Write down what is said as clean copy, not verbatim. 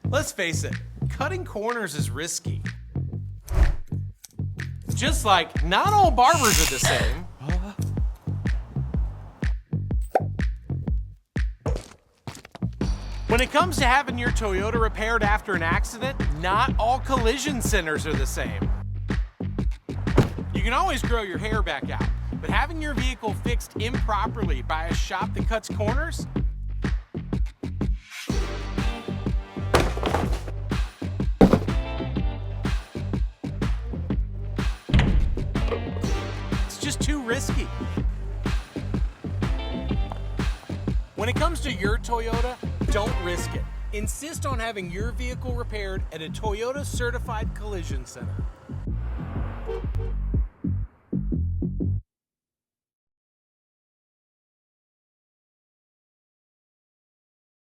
Let's face it, cutting corners is risky. Just like not all barbers are the same. When it comes to having your Toyota repaired after an accident, not all collision centers are the same. You can always grow your hair back out, but having your vehicle fixed improperly by a shop that cuts corners? It's just too risky. When it comes to your Toyota, don't risk it. Insist on having your vehicle repaired at a Toyota certified collision center.